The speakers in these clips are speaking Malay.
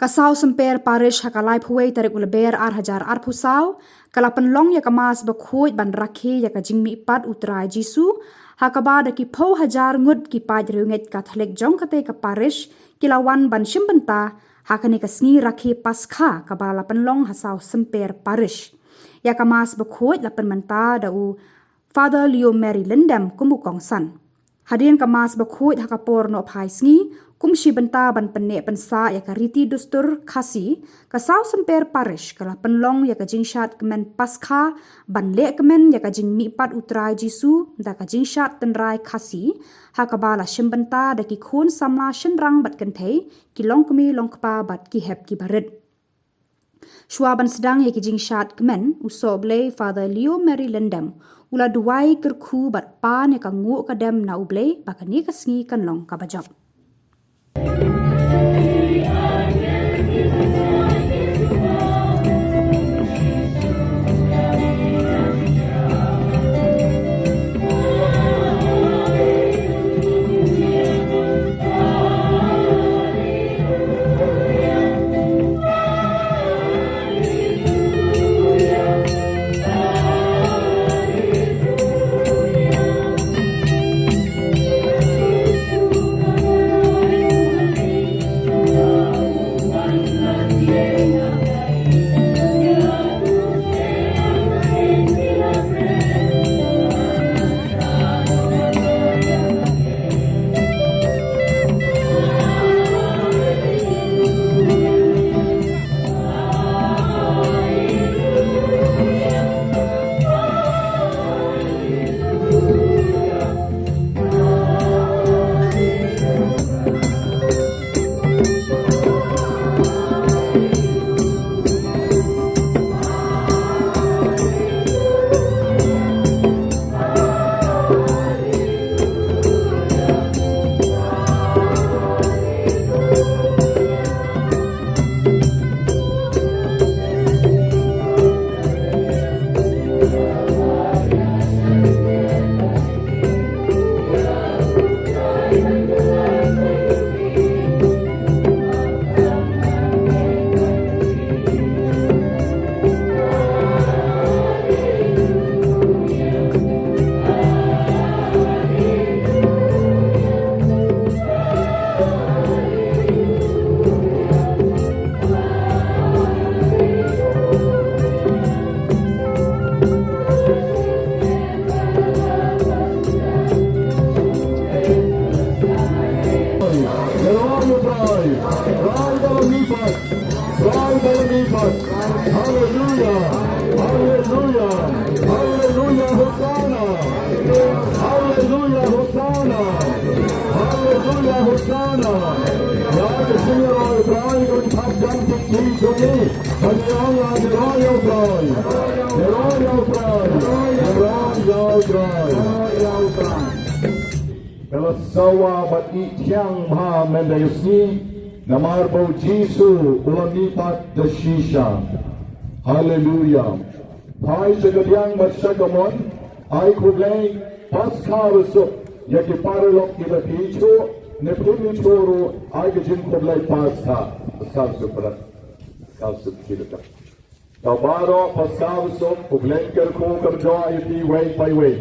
Kasau semper parish hakalai puai tarik uleber hajar pusau, kalapan long ya kamas bakhuj ban rakhe ya kajingmi pat utrai jisu, hakaba da ki pau hajar ngud ki paj riunget kathlek jong kate ka parish, kilawan ban shimbenta, hakani kasngi rakhe paskha kabala lapan long hasau semper parish. Ya kamas bakhuj lapan menta da u Father Leo Mary Lindam kumukong san. Hadian kamas bakhuj hakapor no pai sngi, kumshi benta ban penek pensa ya kariti dustur kasi kasau semper parish kala penlong ya kajingshat kemen paskha ban lek kemen ya kajing mipat utrai jisu da kajingshat tenrai kasi hakabala shimbenta da ki khun samla shenrang bat kenthei kilong kemi long kpa bat ki hep ki barit Shuaban sedang ya kajingshat kemen usoble Father Leo Mary Lindam ula duai kerku bat pan ya kangu kadem na uble bakani kasngi kanlong kabajak Hallelujah, hallelujah, hallelujah, Hosanna, hallelujah, Hosanna, hallelujah, Hosanna. Jag ser och Ibrahim och tackar till Kristofi, men jag är Ibrahim. Kalau sawa bat ityang ma mendayusni namar bau Jisu ulamipat dashisha. Hallelujah. Pai segediang bat sagamon ai kublai paskarusup yaki paralok kita pichu nepuni choro ai gejin kublai paska paskarusup paskarusup kita. Tabaro paskarusup kublai kerku kerja iti way by way.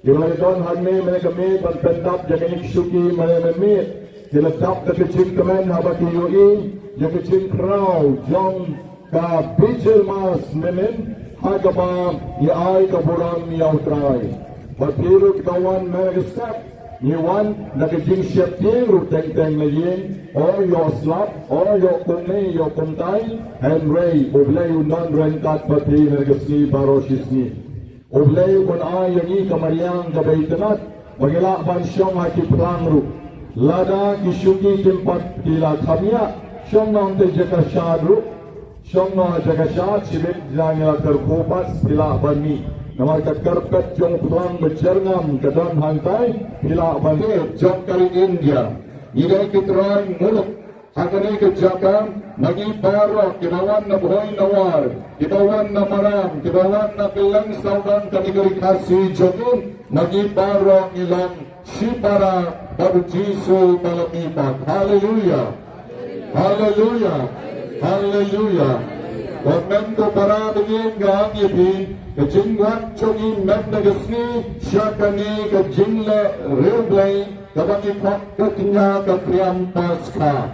Yung don hagme mene kami pagpentap jaganik suki mene mene diletap ke kecil kemen habaki yoi yang kecil krau jong ka bijil mas menen hagaba ya ai kaburan miau trai batiru kawan mene step Iwan nakijing siap tiru teng-teng layin o yo slap o yo kumne yo kumtai Henry ublay unan renkat bati nergasi barosisni ublay kun ay yangi kamariyang kabaytanat magila ban siyong haki plangru lada kisugi tempat tila kamya siyong nang te jakashadru siyong nang jakashad sibit jangila terkupas tila bani namar karpet jong plang berjernam kedon hantai tila bani jong kali India idai kitran muluk hakani kejakam nagi barok kibawan na buhay nawar kibawan na maram kibawan na bilang saudan kategori kasih jogun nagi barok ilang sipara baru Jisu malamipat haleluya haleluya Haleluya. Komen ko para bingin gang ibi kejingwan chogi megnagasni syakani kejingla reblay kabagi kok ketinya kepriam pasca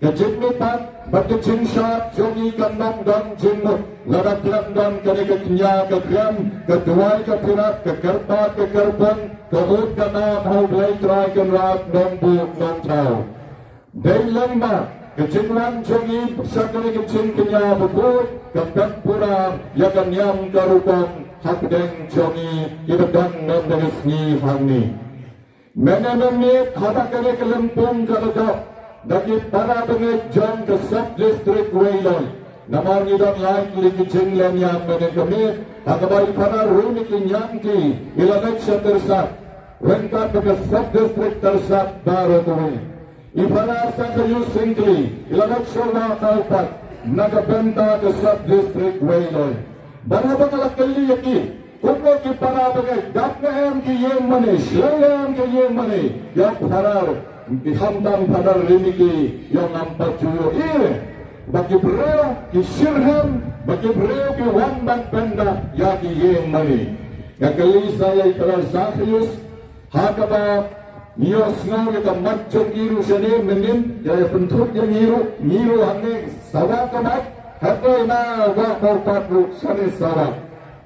kejingnipat berkecing syat chogi kanong dan jingmut ladak dan kani ketinya kepriam keduai kepirat kekerpat kekerpan kehut kana haublay try kenrat nombuk nontau day lengma kecingwan jongi sakali kecing kenya bukut kapdak pura yakan yang karupang hakdeng jongi kibadang nandagisni hangni menenamit habakane kelempung kalagap daki para bengit jong ke sub-district Waylon namar nidang likely kecing lanyang menekamit hagabay para rumik inyangki ilanek siya tersat rengkat ke sub-district tersat baru tuwi Ipana sa kayo singly, ilagat siya na kaupat, nagabenta ka sub-district Waylon. Barabang alakali yaki, kung mo kiparabagay, dap na em kiyeng mani, siyang kiyeng mani, yak harar, ihamdang harar riniki, yung ampatuyo ire. Bagibreo, kisirhem, bagibreo ki wambang penda, yak kiyeng mani. Kakali saya ikalar Zacchaeus, hakaba, Nios ngau ka matchok iru sini menim jaya pentut yang iru hane sawa kamat hato na wa korpat ru sani sawa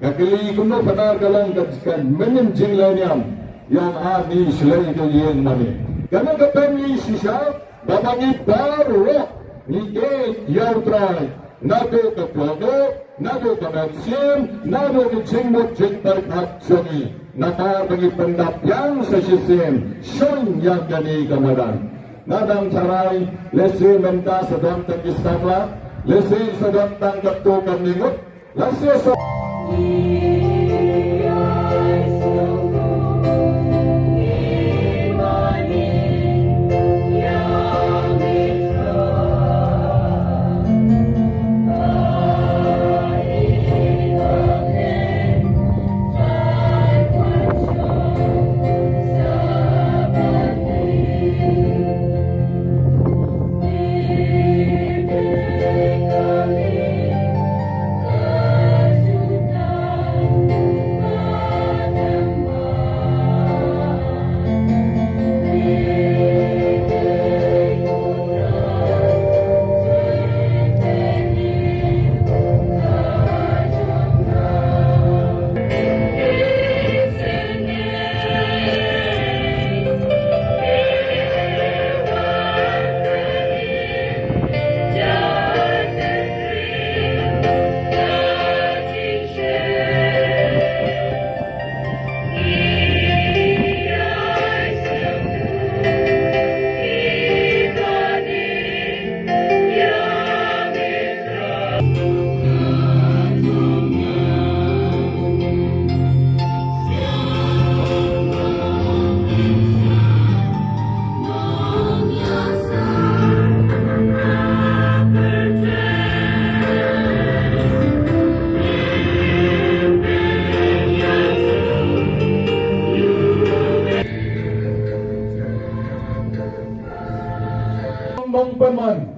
kakili kuno padar galang kan menim jinglanyam yang ani selai ke yen mani kana ka pemli sisa babangi baru ni ke yau trai nado ka plodo nado ka maksim nado ka jingmut jingtar kat jongi Nata bagi pendap yang sesisim Syong yang gani kamadan Nadang carai Lesi menta sedang tengistamlah Lesi sedang tangkap tukang ningut Lesi sedang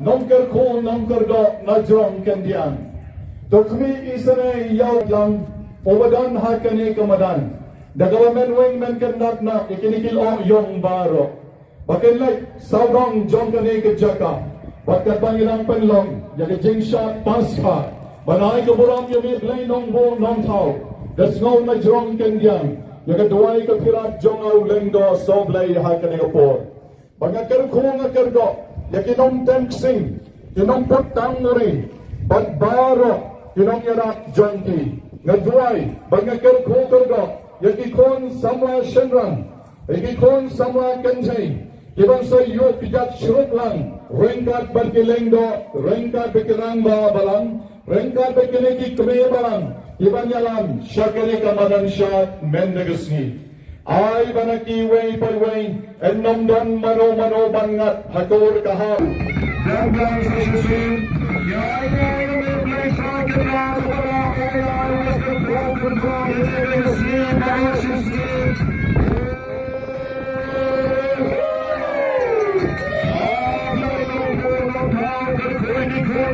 nongker ko nongker do najong kendian dokmi isane yaw lang obadan hakane kamadan dagawamen weng men kendak na ikinikil o yong baro bakin like saurong jong kane kejaka bakat pangilang penlong yaga jingsha paspa banai keburang yumi blay nong bo nong tau desngau najong kendian yaga duai ke pirat jong au lengdo so blay hakane kapor bangakar ko ngakar do yakinong tenksing, kinong putang muri, pagbaro, kinong yarak jonti, ngadway, bangakir kukurgo, yakikon samwa shenran, yakikon samwa kanjay, ibang sa iyo pijat syuruk lang, ringkat berkilengdo, ringkat berkirang balang, ringkat berkilegi kemaya balang, ibang yalam, syakari kamadan syat mendegesni. Ay banaki way palway ennom dan mano bangat hakur kahar dablang sa susin yay may place on the ground para kailan was the broken ball in the sea by susin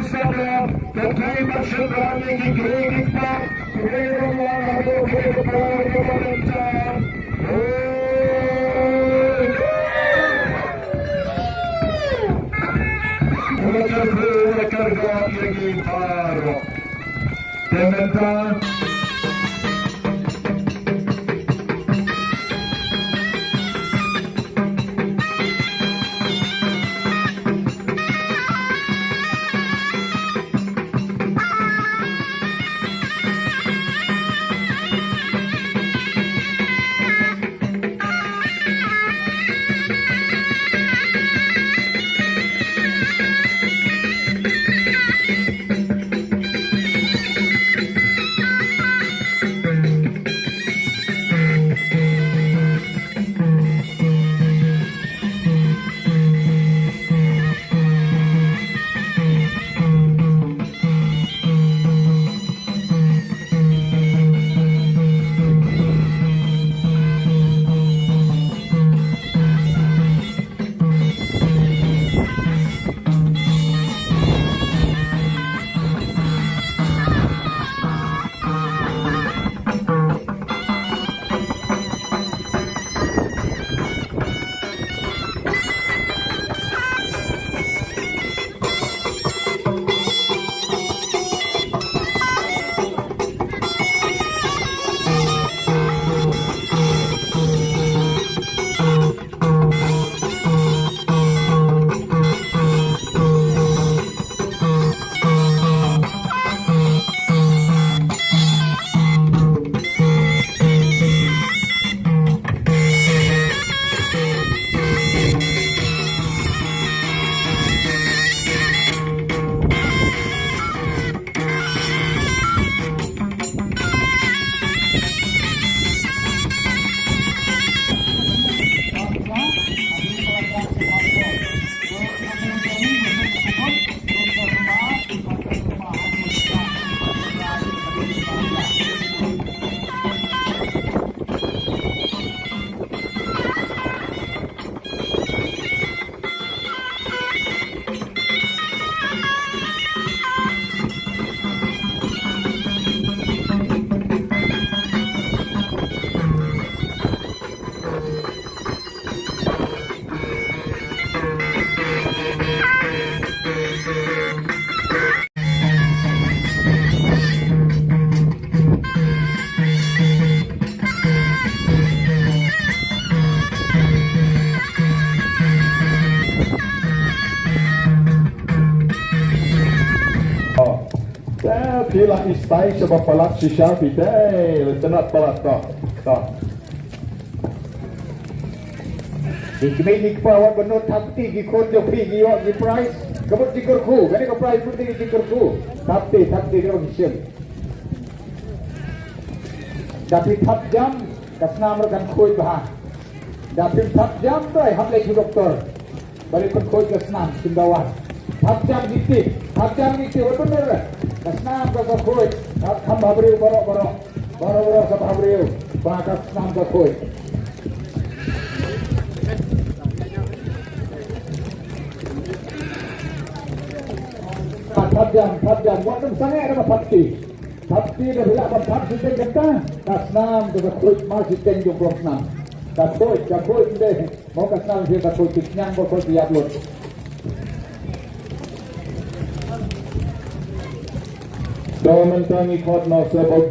sabra, terkait masyarakat yang kritik pak, kebenaran atau kebenaran pemerintah. Mulai kerja lagi baru, teman-teman. Pila istai sebab palat sisa kita tenat palat tak. Ikmeni kepawat benut tapti gikon jo pi giyo gi price kebut dikurku kan ko price putih dikurku tapti kau hisim. Tapi tap jam kasna merkan khoi bah. Tapi tap jam doi ham lagi doktor. Balik pun khoi kasna sindawan. Tap jam gitu benar. Kasnam ka khoi kam bhabriu baro sa bhabriu ba kasnam ka khoi thap jam wa dum sange ada phatti da bila ba thap siteng kata kasnam ka khoi ma siteng jong kasnam ka khoi inde mau kasnam je ka khoi kitnyang ba khoi diap lot Government kami khot no sebab